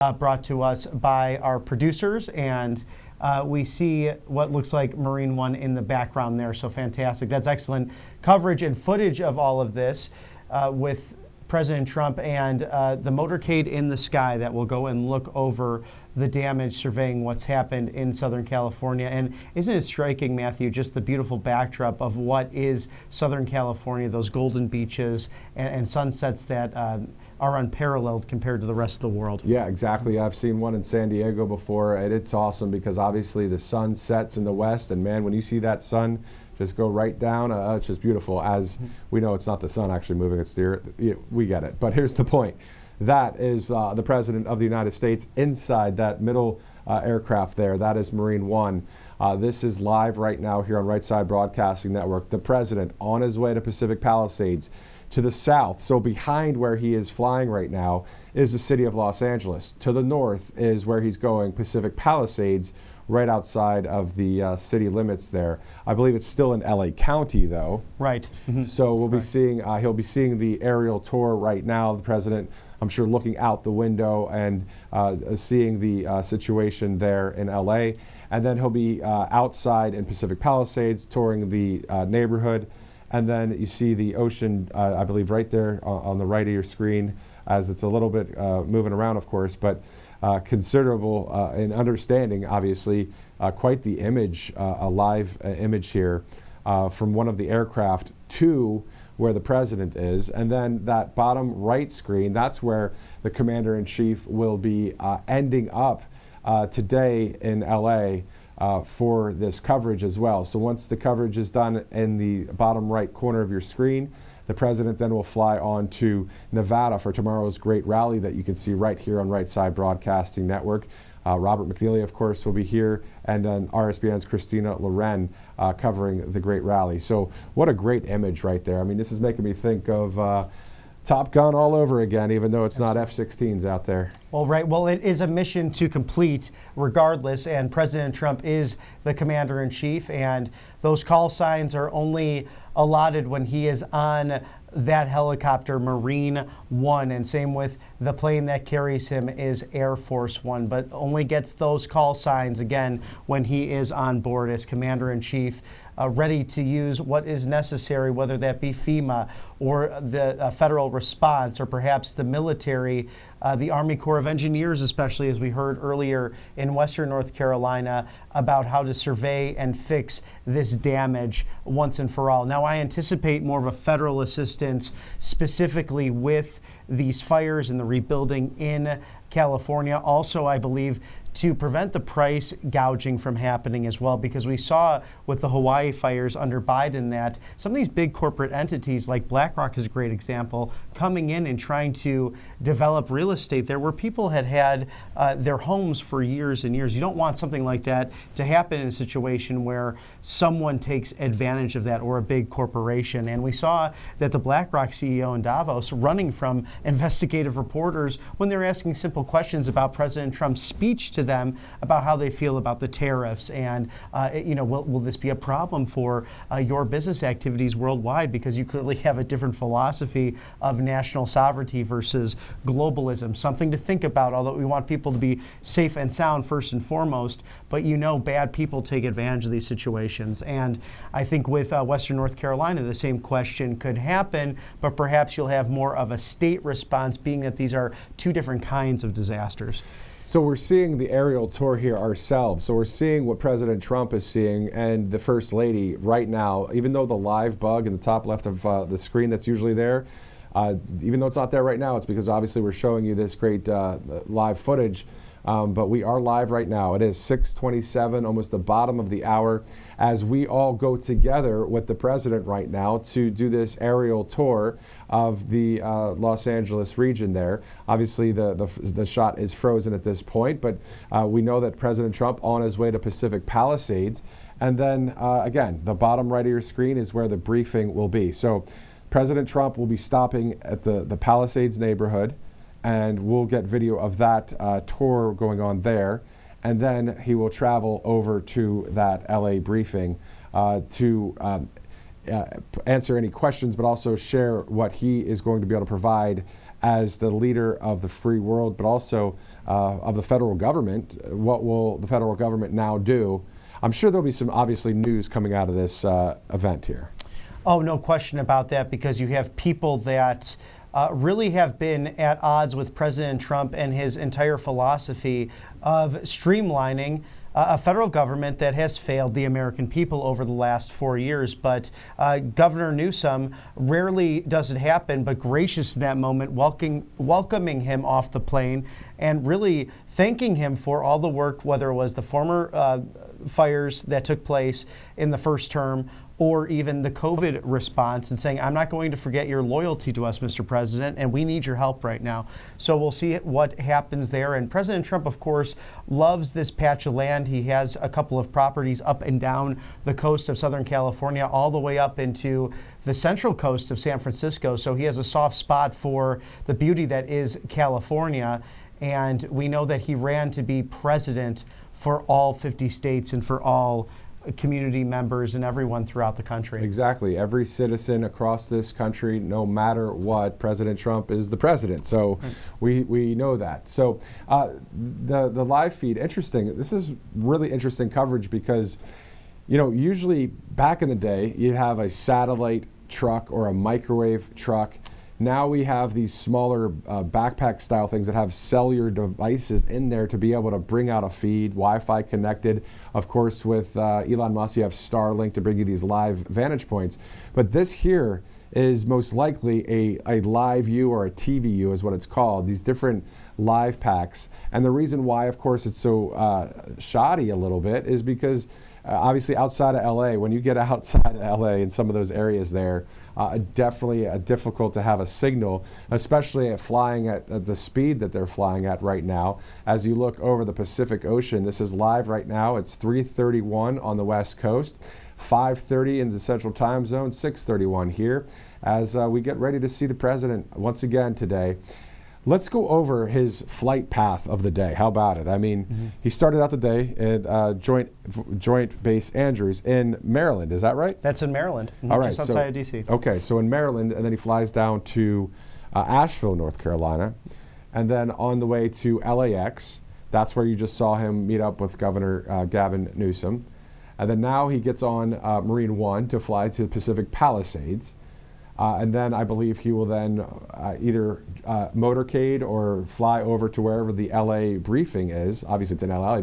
brought to us by our producers, and we see what looks like Marine One in the background there, so fantastic. That's excellent coverage and footage of all of this with President Trump and the motorcade in the sky that will go and look over the damage, surveying what's happened in Southern California. And isn't it striking, Matthew, just the beautiful backdrop of what is Southern California, those golden beaches and sunsets that are unparalleled compared to the rest of the world. Yeah, exactly. I've seen one in San Diego before, and it's awesome because obviously the sun sets in the west, and man, when you see that sun just go right down, it's just beautiful. As we know, it's not the sun actually moving, it's the earth. We get it. But here's the point. That is the President of the United States inside that middle aircraft there. That is Marine One. This is live right now here on Right Side Broadcasting Network. The President on his way to Pacific Palisades. To the south, so behind where he is flying right now, is the city of Los Angeles. To the north is where he's going, Pacific Palisades, right outside of the city limits there. I believe it's still in LA County, though. Right. Mm-hmm. So we'll be seeing, he'll be seeing the aerial tour right now. The president, I'm sure, looking out the window and seeing the situation there in LA. And then he'll be outside in Pacific Palisades, touring the neighborhood. And then you see the ocean, I believe, right there on the right of your screen, as it's a little bit moving around, of course, but considerable in understanding, obviously, quite the image, a live image here from one of the aircraft to where the president is. And then that bottom right screen, that's where the commander-in-chief will be ending up today in LA. For this coverage as well. So once the coverage is done in the bottom right corner of your screen, the president then will fly on to Nevada for tomorrow's great rally that you can see right here on Right Side Broadcasting Network. Robert McNeely, of course, will be here, and then RSBN's Christina Loren covering the great rally. So what a great image right there. I mean, this is making me think of Top Gun all over again, even though it's not F-16s out there. Well, right. Well, it is a mission to complete regardless, and President Trump is the commander-in-chief, and those call signs are only allotted when he is on that helicopter, Marine One, and same with the plane that carries him is Air Force One, but only gets those call signs again when he is on board as commander-in-chief, ready to use what is necessary, whether that be FEMA or the federal response or perhaps the military, the Army Corps of Engineers, especially as we heard earlier in Western North Carolina about how to survey and fix this damage once and for all. Now, I anticipate more of a federal assistance specifically with these fires and the rebuilding in California. Also, I believe to prevent the price gouging from happening as well, because we saw with the Hawaii fires under Biden that some of these big corporate entities like BlackRock is a great example, coming in and trying to develop real estate there where people had their homes for years and years. You don't want something like that to happen in a situation where someone takes advantage of that, or a big corporation. And we saw that the BlackRock CEO in Davos running from investigative reporters when they were asking simple questions about President Trump's speech to them about how they feel about the tariffs and, will this be a problem for your business activities worldwide, because you clearly have a different philosophy of national sovereignty versus globalism. Something to think about, although we want people to be safe and sound first and foremost, but bad people take advantage of these situations. And I think with Western North Carolina, the same question could happen, but perhaps you'll have more of a state response, being that these are two different kinds of disasters. So we're seeing the aerial tour here ourselves. So we're seeing what President Trump is seeing and the First Lady right now, even though the live bug in the top left of the screen that's usually there, even though it's not there right now, it's because obviously we're showing you this great live footage. But we are live right now. It is 6:27, almost the bottom of the hour, as we all go together with the president right now to do this aerial tour of the Los Angeles region there. Obviously, the shot is frozen at this point, but we know that President Trump on his way to Pacific Palisades. And then, again, the bottom right of your screen is where the briefing will be. So President Trump will be stopping at the Palisades neighborhood, and we'll get video of that tour going on there. And then he will travel over to that LA briefing to answer any questions, but also share what he is going to be able to provide as the leader of the free world, but also of the federal government. What will the federal government now do? I'm sure there'll be some obviously news coming out of this event here. Oh, no question about that, because you have people that really have been at odds with President Trump and his entire philosophy of streamlining a federal government that has failed the American people over the last 4 years. But Governor Newsom, rarely does it happen, but gracious in that moment, welcoming him off the plane and really thanking him for all the work, whether it was the former fires that took place in the first term or even the COVID response, and saying, I'm not going to forget your loyalty to us, Mr. President, and we need your help right now. So we'll see what happens there. And President Trump, of course, loves this patch of land. He has a couple of properties up and down the coast of Southern California, all the way up into the central coast of San Francisco. So he has a soft spot for the beauty that is California. And we know that he ran to be president for all 50 states and for all community members and everyone throughout the country. Exactly. Every citizen across this country, no matter what, President Trump is the president. So we know that. So the live feed, interesting. This is really interesting coverage because, you know, usually back in the day, you have a satellite truck or a microwave truck. Now we have these smaller backpack style things that have cellular devices in there to be able to bring out a feed, Wi-Fi connected. Of course, with Elon Musk, you have Starlink to bring you these live vantage points. But this here is most likely a live view or a TVU is what it's called, these different live packs. And the reason why, of course, it's so shoddy a little bit is because obviously outside of LA, when you get outside of LA in some of those areas there, definitely difficult to have a signal, especially at flying at the speed that they're flying at right now. As you look over the Pacific Ocean, this is live right now. It's 3:31 on the West Coast, 5:30 in the Central Time Zone, 6:31 here, as we get ready to see the president once again today. Let's go over his flight path of the day. How about it? I mean, he started out the day at Joint Base Andrews in Maryland. Is that right? That's in Maryland, All right, just outside of D.C. Okay, so in Maryland, and then he flies down to Asheville, North Carolina, and then on the way to LAX. That's where you just saw him meet up with Governor Gavin Newsom. And then now he gets on Marine One to fly to Pacific Palisades. And then I believe he will then either motorcade or fly over to wherever the LA briefing is. Obviously it's in LA,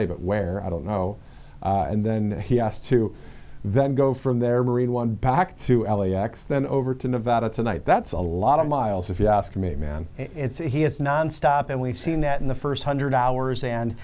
but where? I don't know. And then he has to then go from there, Marine One, back to LAX, then over to Nevada tonight. That's a lot of miles, if you ask me, man. He is nonstop, and we've seen that in the first 100 hours. And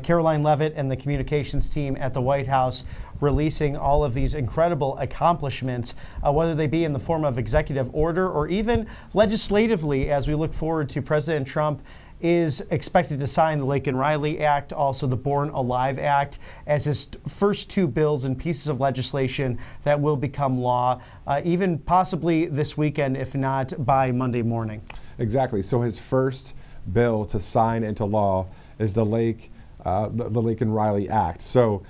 Caroline Leavitt and the communications team at the White House releasing all of these incredible accomplishments, whether they be in the form of executive order or even legislatively, as we look forward to President Trump is expected to sign the Laken Riley Act, also the Born Alive Act, as his first two bills and pieces of legislation that will become law, even possibly this weekend, if not by Monday morning. Exactly. So his first bill to sign into law is the Laken Riley Act. So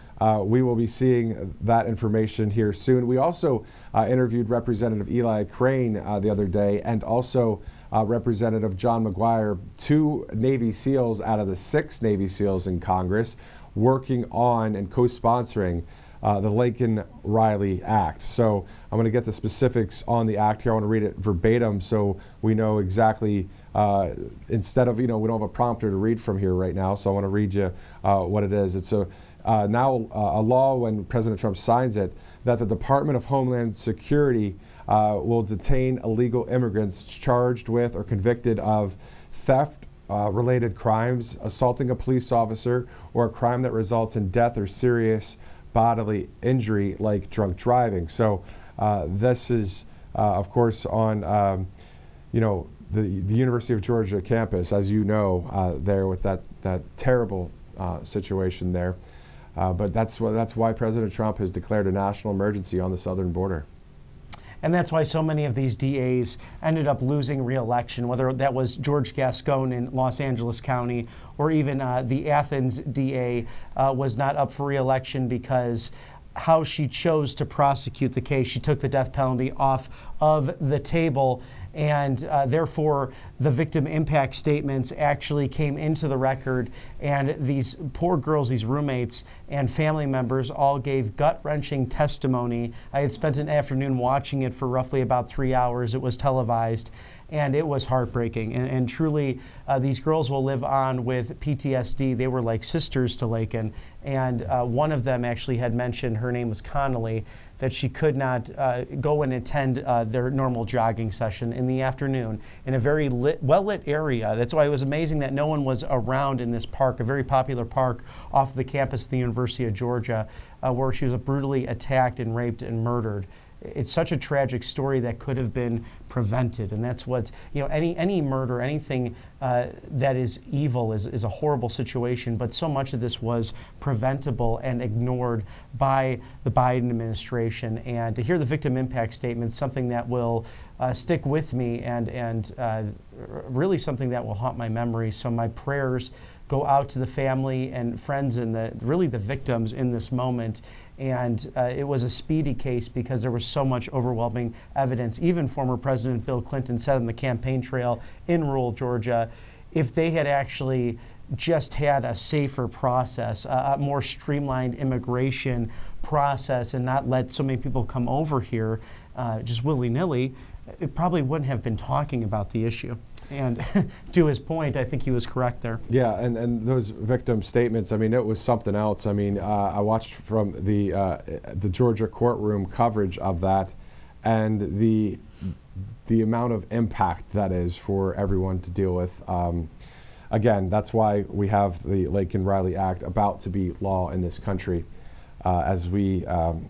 we will be seeing that information here soon. We also interviewed Representative Eli Crane the other day, and also Representative John McGuire, 2 Navy SEALs out of the 6 Navy SEALs in Congress, working on and co-sponsoring the Laken Riley Act. So I'm going to get the specifics on the act here. I want to read it verbatim so we know exactly, instead of, we don't have a prompter to read from here right now, so I want to read you what it is. It's now a law, when President Trump signs it, that the Department of Homeland Security will detain illegal immigrants charged with or convicted of theft, related crimes, assaulting a police officer, or a crime that results in death or serious bodily injury like drunk driving. So this is, of course, on the University of Georgia campus, as you know, there with that terrible situation there. But that's why President Trump has declared a national emergency on the southern border. And that's why so many of these DAs ended up losing re-election, whether that was George Gascon in Los Angeles County or even the Athens DA was not up for re-election because how she chose to prosecute the case. She took the death penalty off of the table. And therefore, the victim impact statements actually came into the record, and these poor girls, these roommates and family members all gave gut-wrenching testimony. I had spent an afternoon watching it for roughly about 3 hours. It was televised, and it was heartbreaking. And truly, these girls will live on with PTSD. They were like sisters to Laken, and one of them actually had mentioned, her name was Connolly, that she could not go and attend their normal jogging session in the afternoon in a very well-lit area. That's why it was amazing that no one was around in this park, a very popular park off the campus of the University of Georgia, where she was brutally attacked and raped and murdered. It's such a tragic story that could have been prevented, and that's what, any murder, anything that is evil is a horrible situation, but so much of this was preventable and ignored by the Biden administration. And to hear the victim impact statement, something that will stick with me and really something that will haunt my memory. So my prayers go out to the family and friends and the victims in this moment. And it was a speedy case because there was so much overwhelming evidence. Even former President Bill Clinton said on the campaign trail in rural Georgia, if they had actually just had a safer process, a more streamlined immigration process, and not let so many people come over here just willy-nilly, it probably wouldn't have been talking about the issue. And to his point, I think he was correct there. Yeah, and those victim statements, I mean, it was something else. I mean, I watched from the Georgia courtroom coverage of that, and the amount of impact that is for everyone to deal with. Again, that's why we have the Laken Riley Act about to be law in this country. As we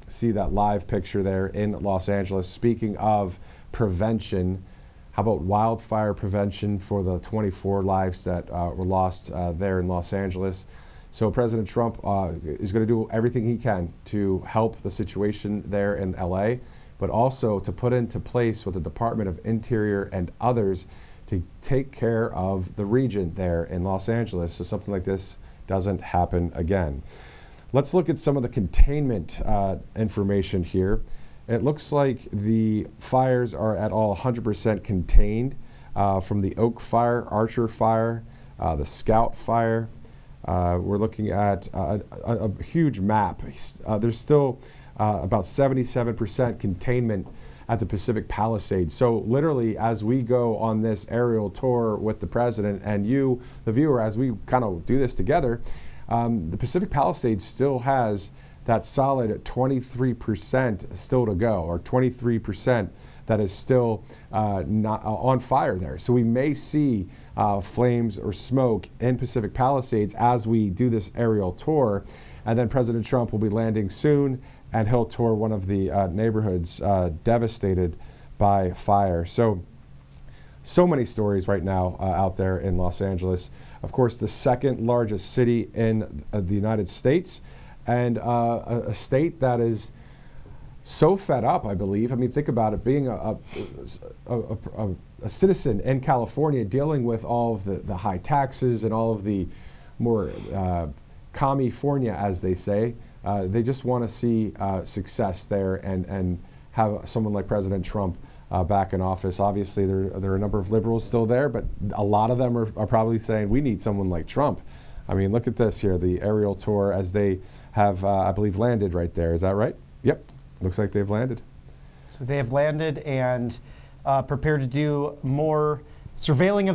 see that live picture there in Los Angeles, speaking of prevention, how about wildfire prevention for the 24 lives that were lost there in Los Angeles? So President Trump is going to do everything he can to help the situation there in LA, but also to put into place with the Department of Interior and others to take care of the region there in Los Angeles so something like this doesn't happen again. Let's look at some of the containment information here. It looks like the fires are at all 100% contained from the Oak Fire, Archer Fire, the Scout Fire. We're looking at a huge map. There's still about 77% containment at the Pacific Palisades. So literally, as we go on this aerial tour with the president and you, the viewer, as we kind of do this together, the Pacific Palisades still has that solid 23% still to go, or 23% that is still not on fire there. So we may see flames or smoke in Pacific Palisades as we do this aerial tour. And then President Trump will be landing soon, and he'll tour one of the neighborhoods devastated by fire. So many stories right now out there in Los Angeles. Of course, the second largest city in the United States, and a state that is so fed up, I believe. I mean, think about it, being a citizen in California, dealing with all of the high taxes and all of the more California, as they say. They just want to see success there and have someone like President Trump back in office. Obviously, there are a number of liberals still there, but a lot of them are probably saying, we need someone like Trump. I mean, look at this here, the aerial tour as they have, I believe, landed right there. Is that right? Yep. Looks like they've landed. So they have landed and prepared to do more surveilling of